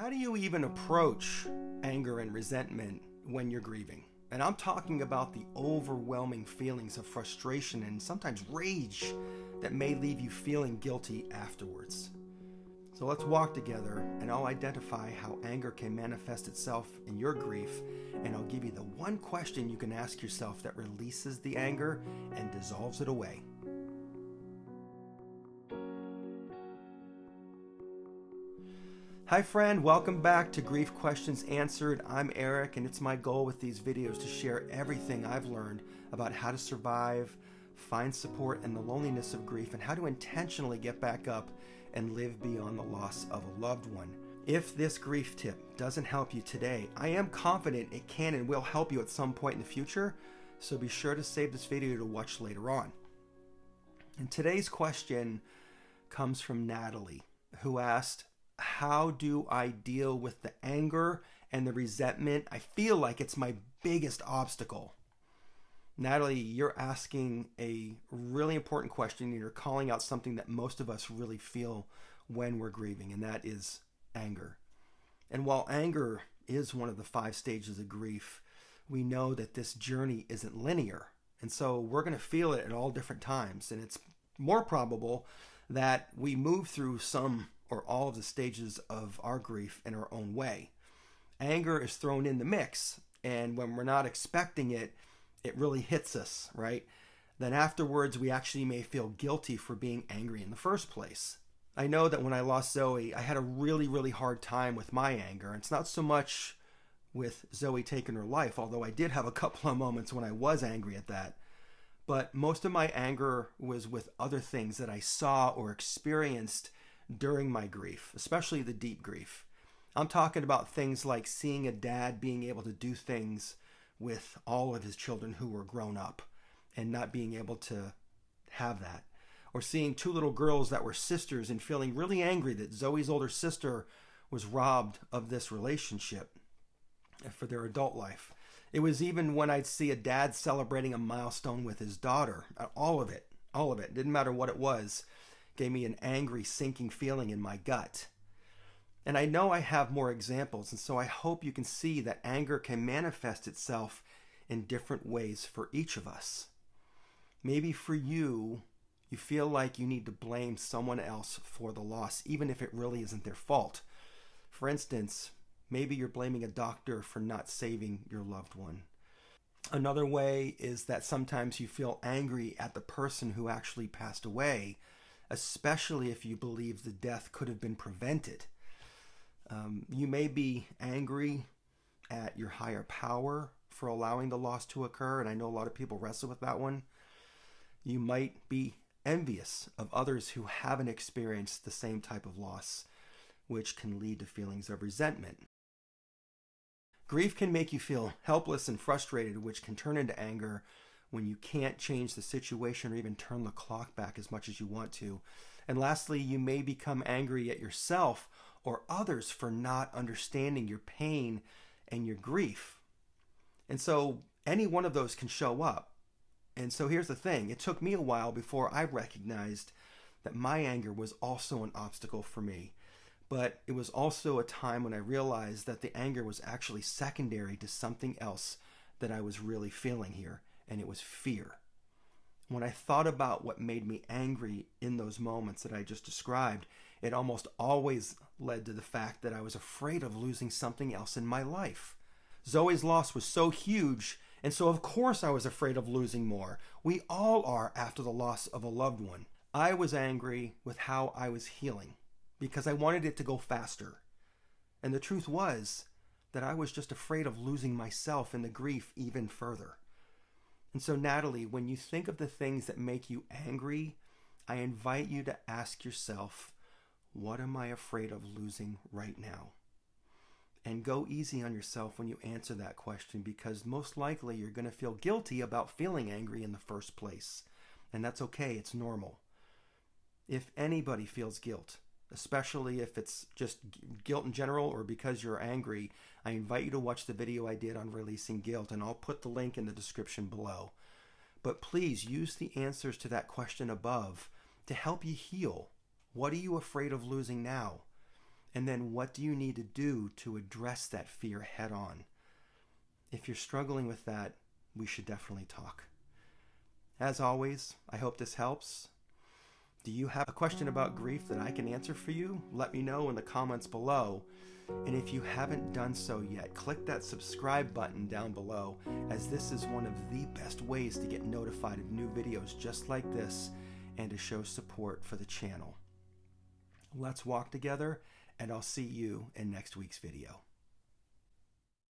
How do you even approach anger and resentment when you're grieving? And I'm talking about the overwhelming feelings of frustration and sometimes rage that may leave you feeling guilty afterwards. So let's walk together and I'll identify how anger can manifest itself in your grief, and I'll give you the one question you can ask yourself that releases the anger and dissolves it away. Hi friend, welcome back to Grief Questions Answered. I'm Eric, and it's my goal with these videos to share everything I've learned about how to survive, find support in the loneliness of grief, and how to intentionally get back up and live beyond the loss of a loved one. If this grief tip doesn't help you today, I am confident it can and will help you at some point in the future, so be sure to save this video to watch later on. And today's question comes from Natalie, who asked, how do I deal with the anger and the resentment? I feel like it's my biggest obstacle. Natalie, you're asking a really important question. You're calling out something that most of us really feel when we're grieving, and that is anger. And while anger is one of the 5 stages of grief, we know that this journey isn't linear. And so we're going to feel it at all different times. And it's more probable that we move through some or all of the stages of our grief in our own way. Anger is thrown in the mix, and when we're not expecting it, it really hits us, right? Then afterwards, we actually may feel guilty for being angry in the first place. I know that when I lost Zoe, I had a really hard time with my anger. It's not so much with Zoe taking her life, although I did have a couple of moments when I was angry at that. But most of my anger was with other things that I saw or experienced during my grief, especially the deep grief. I'm talking about things like seeing a dad being able to do things with all of his children who were grown up and not being able to have that. Or seeing 2 little girls that were sisters and feeling really angry that Zoe's older sister was robbed of this relationship for their adult life. It was even when I'd see a dad celebrating a milestone with his daughter. All of it, didn't matter what it was, gave me an angry, sinking feeling in my gut. And I know I have more examples, and so I hope you can see that anger can manifest itself in different ways for each of us. Maybe for you, you feel like you need to blame someone else for the loss, even if it really isn't their fault. For instance, maybe you're blaming a doctor for not saving your loved one. Another way is that sometimes you feel angry at the person who actually passed away, especially if you believe the death could have been prevented. You may be angry at your higher power for allowing the loss to occur, and I know a lot of people wrestle with that one. You might be envious of others who haven't experienced the same type of loss, which can lead to feelings of resentment. Grief can make you feel helpless and frustrated, which can turn into anger when you can't change the situation or even turn the clock back as much as you want to. And lastly, you may become angry at yourself or others for not understanding your pain and your grief. And so any one of those can show up. And so here's the thing. It took me a while before I recognized that my anger was also an obstacle for me. But it was also a time when I realized that the anger was actually secondary to something else that I was really feeling here. And it was fear. When I thought about what made me angry in those moments that I just described, it almost always led to the fact that I was afraid of losing something else in my life. Zoe's loss was so huge, and so of course I was afraid of losing more. We all are after the loss of a loved one. I was angry with how I was healing because I wanted it to go faster. And the truth was that I was just afraid of losing myself in the grief even further. And so, Natalie, when you think of the things that make you angry, I invite you to ask yourself, what am I afraid of losing right now? And go easy on yourself when you answer that question, because most likely you're going to feel guilty about feeling angry in the first place. And that's okay, it's normal. If anybody feels guilt, especially if it's just guilt in general or because you're angry, I invite you to watch the video I did on releasing guilt, and I'll put the link in the description below. But please use the answers to that question above to help you heal. What are you afraid of losing now? And then what do you need to do to address that fear head on? If you're struggling with that, we should definitely talk. As always, I hope this helps. Do you have a question about grief that I can answer for you? Let me know in the comments below. And if you haven't done so yet, click that subscribe button down below, as this is one of the best ways to get notified of new videos just like this and to show support for the channel. Let's walk together, and I'll see you in next week's video.